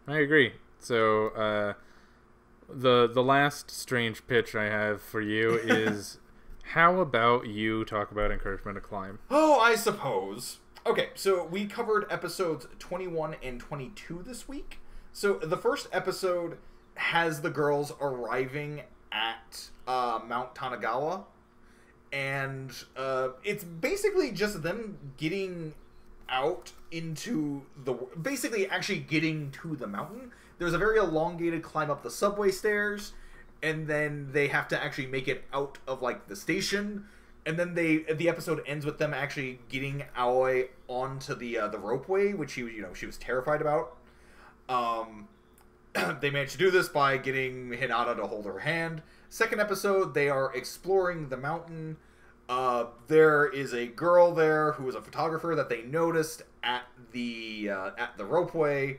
I agree. So the last strange pitch I have for you is how about you talk about Encouragement to Climb? Oh, I suppose. Okay, so we covered episodes 21 and 22 this week. So the first episode has the girls arriving at Mount Tanagawa, and it's basically just them getting out into basically actually getting to the mountain. There's a very elongated climb up the subway stairs, and then they have to actually make it out of like the station, and then the episode ends with them actually getting Aoi onto the ropeway, which she was terrified about. They managed to do this by getting Hinata to hold her hand. Second episode, they are exploring the mountain. There is a girl there who is a photographer that they noticed at the ropeway.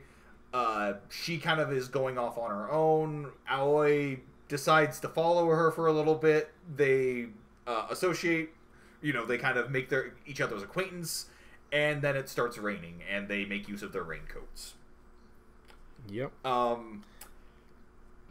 She kind of is going off on her own. Aoi decides to follow her for a little bit. They associate, they kind of make each other's acquaintance, and then it starts raining, and they make use of their raincoats. Yep.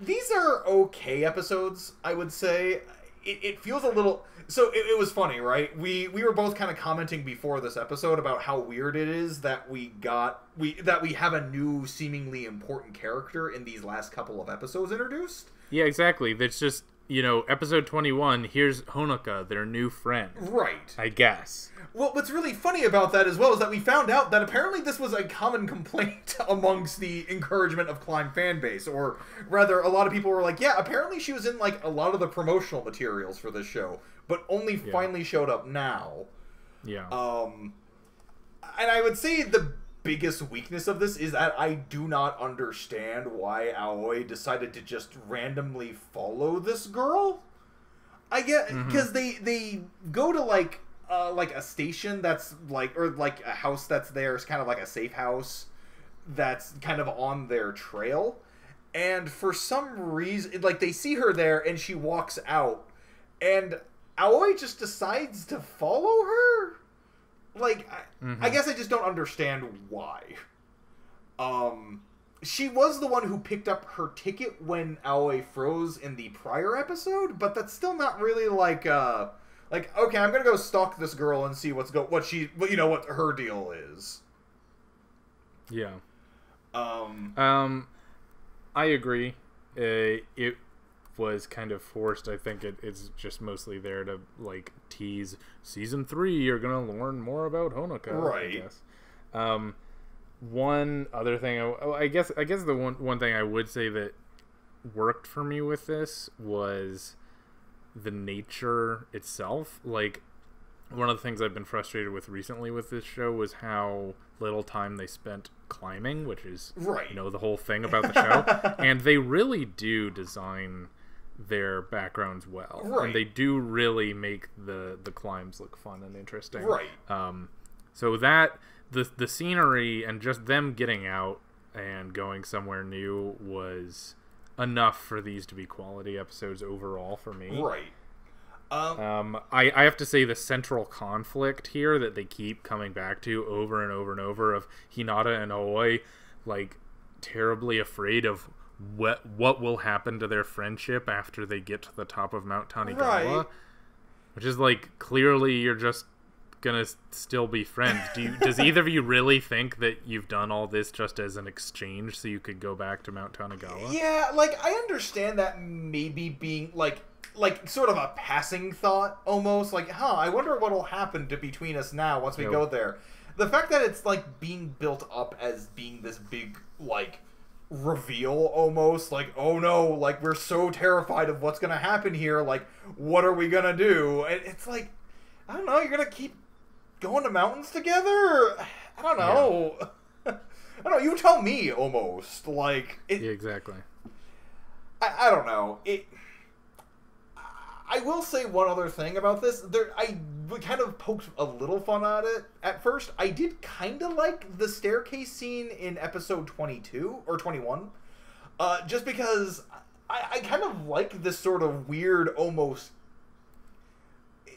These are okay episodes, I would say. It feels a little... So, it was funny, right? We were both kind of commenting before this episode about how weird it is that we have a new, seemingly important character in these last couple of episodes introduced. Yeah, exactly. That's just, episode 21, here's Honoka, their new friend. Right. I guess. Well, what's really funny about that as well is that we found out that apparently this was a common complaint amongst the Encouragement of Climb fan base. Or rather, a lot of people were like, yeah, apparently she was in like a lot of the promotional materials for this show, but only finally showed up now. Yeah. And I would say the biggest weakness of this is that I do not understand why Aoi decided to just randomly follow this girl. I get, because they go to like a station that's like, or like a house that's there. It's kind of like a safe house that's kind of on their trail. and for some reason, like, they see her there, and she walks out, and Aoi just decides to follow her? Like, I guess I just don't understand why. She was the one who picked up her ticket when Aoi froze in the prior episode, but that's still not really like, okay, I'm gonna go stalk this girl and see what her deal is. Yeah. I agree. It was kind of forced. I think it's just mostly there to, like, tease season 3. You're gonna learn more about Honoka, right? I guess. One other thing, I guess the one thing I would say that worked for me with this was the nature itself. Like, one of the things I've been frustrated with recently with this show was how little time they spent climbing, which is, right, the whole thing about the show. And they really do design their backgrounds well. Right. And they do really make the climbs look fun and interesting. Right. So that, the scenery and just them getting out and going somewhere new was enough for these to be quality episodes overall for me. Right. I have to say the central conflict here that they keep coming back to over and over and over of Hinata and Aoi, like, terribly afraid of what will happen to their friendship after they get to the top of Mount Tanigawa. Right. Which is, like, clearly you're just gonna still be friends. Does either of you really think that you've done all this just as an exchange so you could go back to Mount Tanigawa? Yeah, like, I understand that maybe being, like sort of a passing thought, almost. Like, I wonder what'll happen between us now once we go there. The fact that it's, like, being built up as being this big, like, reveal, almost. Like, oh no, like, we're so terrified of what's gonna happen here. Like, what are we gonna do? And it's like, I don't know, you're gonna keep going to mountains together? I don't know. Yeah. I don't know, you tell me, almost. Like, yeah, exactly. I don't know. I will say one other thing about this. I kind of poked a little fun at it at first. I did kind of like the staircase scene in episode 22 or 21. Just because I kind of like this sort of weird, almost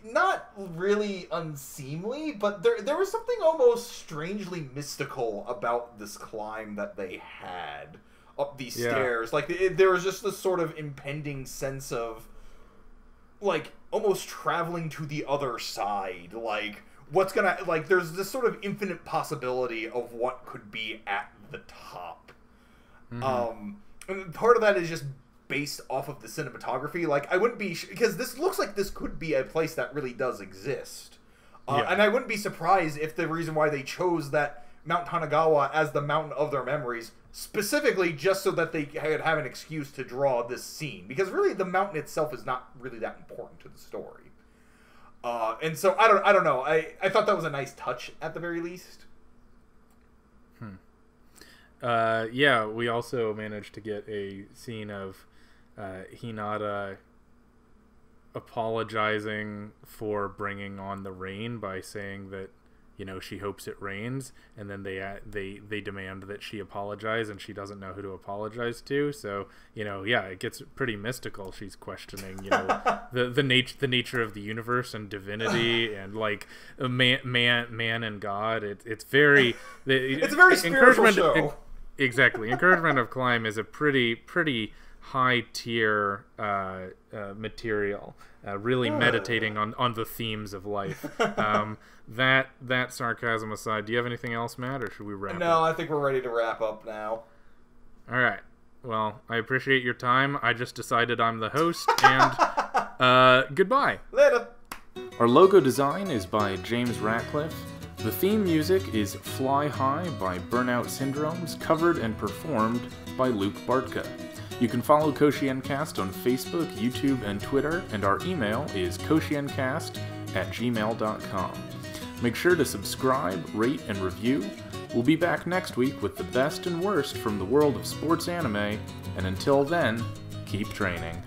not really unseemly, but there was something almost strangely mystical about this climb that they had up these stairs. Like, there was just this sort of impending sense of, like, almost traveling to the other side. Like, what's gonna, like, there's this sort of infinite possibility of what could be at the top. And part of that is just based off of the cinematography. Like, I wouldn't be, because this looks like this could be a place that really does exist. And I wouldn't be surprised if the reason why they chose that Mount Tanigawa as the mountain of their memories specifically just so that they could have an excuse to draw this scene, because really the mountain itself is not really that important to the story. And so I don't know. I thought that was a nice touch at the very least. Yeah, we also managed to get a scene of Hinata apologizing for bringing on the rain by saying that, she hopes it rains, and then they demand that she apologize, and she doesn't know who to apologize to. So, it gets pretty mystical. She's questioning, the nature of the universe and divinity, and, like, man and God. It's very it's a very spiritual show. Exactly. Encouragement of Climb is a pretty high tier material, really meditating on the themes of life. That sarcasm aside, do you have anything else, Matt, or should we wrap up? No, I think we're ready to wrap up now. All right. Well, I appreciate your time. I just decided I'm the host, and goodbye. Later. Our logo design is by James Ratcliffe. The theme music is Fly High by Burnout Syndromes, covered and performed by Luke Bartka. You can follow KoshienCast on Facebook, YouTube, and Twitter, and our email is koshiancast@gmail.com. Make sure to subscribe, rate, and review. We'll be back next week with the best and worst from the world of sports anime, and until then, keep training.